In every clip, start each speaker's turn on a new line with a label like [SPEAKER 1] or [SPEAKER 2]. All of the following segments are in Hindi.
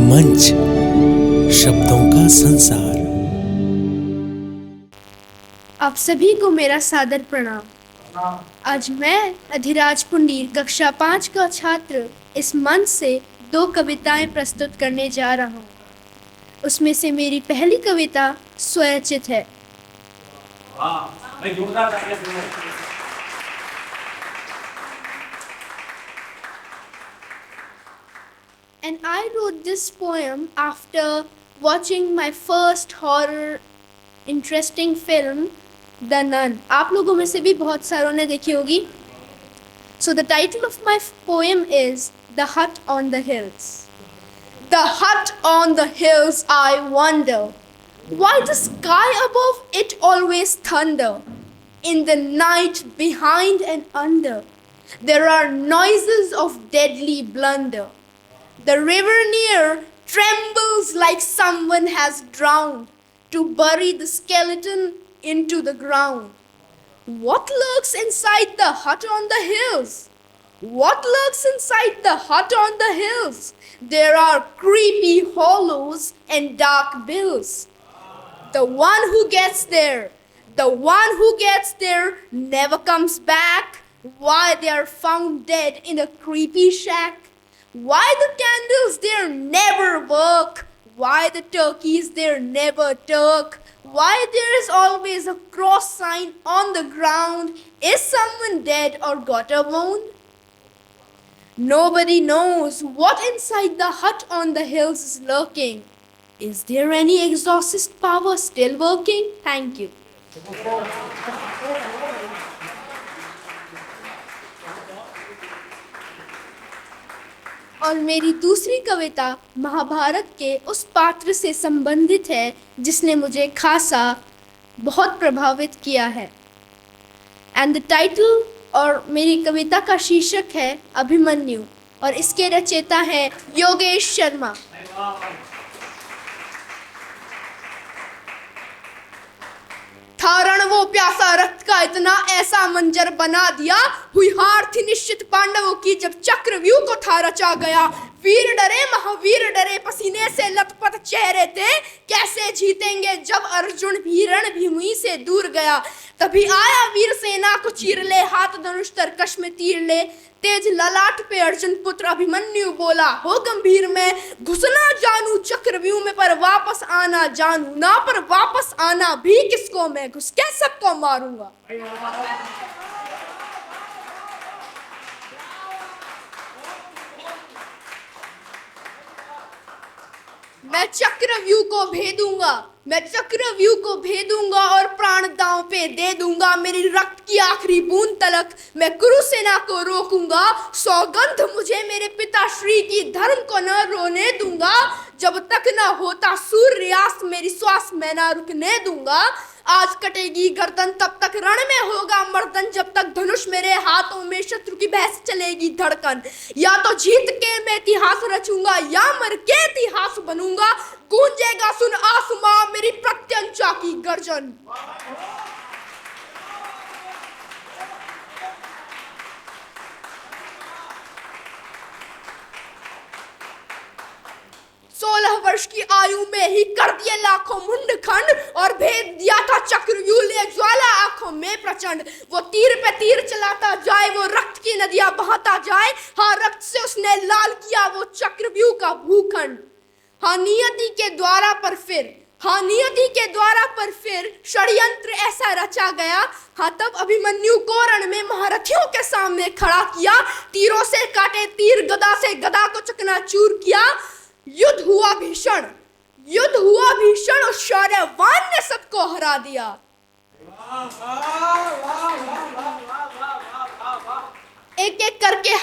[SPEAKER 1] मंच, शब्दों का संसार।
[SPEAKER 2] आप सभी को मेरा सादर प्रणाम। आज मैं अधिराज पुंडीर कक्षा 5 का छात्र इस मंच से 2 कविताएं प्रस्तुत करने जा रहा हूँ। उसमें से मेरी पहली कविता स्वरचित है। And I wrote this poem after watching my first horror interesting film, The Nun. आप लोगों में से भी बहुत सारों ने देखी होगी। So the title of my poem is The Hut on the Hills. The hut on the hills, I wonder, why the sky above it always thunder? In the night behind and under, there are noises of deadly blunder. The river near trembles like someone has drowned to bury the skeleton into the ground. What lurks inside the hut on the hills? What lurks inside the hut on the hills? There are creepy hollows and dark bills. The one who gets there never comes back. Why they are found dead in a creepy shack? Why the candles there never work? Why the turkeys there never turk? Why there is always a cross sign on the ground? Is someone dead or got a wound? Nobody knows what inside the hut on the hills is lurking. Is there any exorcist power still working? Thank you. और मेरी दूसरी कविता महाभारत के उस पात्र से संबंधित है जिसने मुझे खासा बहुत प्रभावित किया है। एंड द टाइटल और मेरी कविता का शीर्षक है अभिमन्यु और इसके रचयिता है योगेश शर्मा। थारण वो प्यासा रक्त का इतना ऐसा मंजर बना दिया, हुई हार थी निश्चित पांडवों की जब चक्रव्यूह को था रचा गया। वीर डरे महावीर डरे, पसीने से लथपथ चेहरे थे, कैसे जीतेंगे जब अर्जुन भी रणभूमि से दूर गया। तभी आया वीर सेना को चीर ले, हाथ धनुष तरकश में तीर ले, तेज ललाट पे अर्जुन पुत्र अभिमन्यु बोला हो गंभीर में, घुसना जानू चक्रव्यूह में पर वापस आना जानू ना, पर वापस आना भी किसको, मैं घुस के सबको मारूंगा। मैं चक्रव्यूह को भेदूंगा और प्राण दांव पे दे दूंगा। मेरी रक्त की आखिरी बूंद तलक मैं कुरु सेना को रोकूंगा। सौगंध मुझे मेरे पिताश्री की, धर्म को न रोने दूंगा। जब तक न होता सूर्यास्त मेरी श्वास मैं न रुकने दूंगा। आज कटेगी गर्दन तब तक रण में होगा मर्दन, जब तक धनुष मेरे हाथों में शत्रु की बहस चलेगी धड़कन। या तो जीत के मैं इतिहास रचूंगा या मर के इतिहास बनूंगा। गूंजेगा सुन आसमां मेरी प्रत्यंचा की गर्जन। 16 वर्ष की आयु में ही कर दिए लाखों मुंडखंड और भेद दिया था चक्रव्यूह ले ज्वाला आंखों में प्रचंड। वो तीर पे तीर चलाता जाए, वो रक्त की नदियां बहाता जाए। हाँ, रक्त से उसने लाल किया वो चक्रव्यूह का भूखंड। हाँ, नियति के द्वारा पर फिर षड्यंत्र ऐसा रचा गया। हाँ, तब अभिमन्यु को रण में महारथियों के सामने खड़ा किया। तीरों से काटे तीर, गदा से गदा को चकनाचूर किया। युद्ध हुआ भीषण और शौर्यवान ने सबको हरा दिया। एक एक करके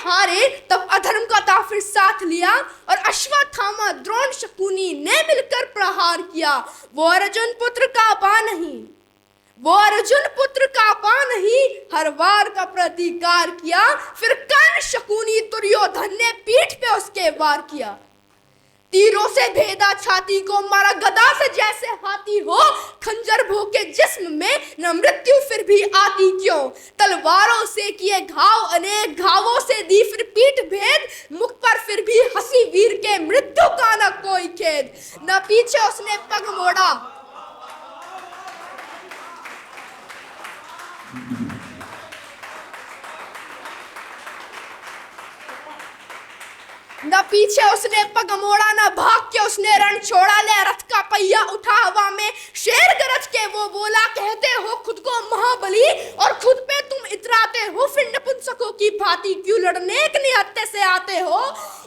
[SPEAKER 2] हारे तब अधर्म का था फिर साथ लिया और अश्वत्थामा द्रोण शकुनी ने मिलकर प्रहार किया। वो अर्जुन पुत्र का पा नहीं हर वार का प्रतिकार किया। फिर कर्ण शकुनी दुर्योधन ने पीठ पे उसके वार किया। तीरों से भेदा छाती को, मारा गदा से जैसे हाथी हो। खंजर भोके जिस्म में न मृत्यु फिर भी आती क्यों। तलवारों से किए घाव अनेक, घावों से दी फिर पीठ भेद। मुख पर फिर भी हंसी के मृत्यु का न कोई खेद, न पीछे उसने पग मोड़ा। न पीछे उसने पग मोड़ा, न भाग के उसने रण छोड़ा। ले रथ का पहिया उठा हवा में, शेर गरज के वो बोला, कहते हो खुद को महाबली और खुद पे तुम इतराते हो, फिर नपुंसकों की भांति क्यों लड़ने एक निहत्थे से आते हो।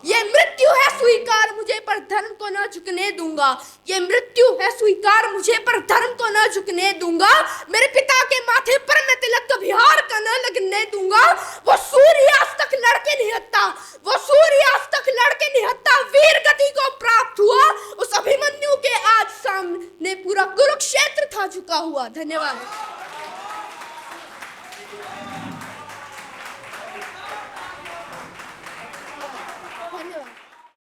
[SPEAKER 2] ये मृत्यु है स्वीकार मुझे, पर धर्म को न झुकने दूंगा। ये मृत्यु है स्वीकार मुझे, पर धर्म को न झुकने दूंगा। मेरे पिता के माथे पर मैं तिलक कभी हार का न लगने दूंगा। वो सूर्यास्त तक लड़के निहत्ता, वो सूर्यास्त तक लड़के निहत्ता वीर गति को प्राप्त हुआ। उस अभिमन्यु के आज सामने पूरा कुरुक्षेत्र था झुका हुआ। धन्यवाद।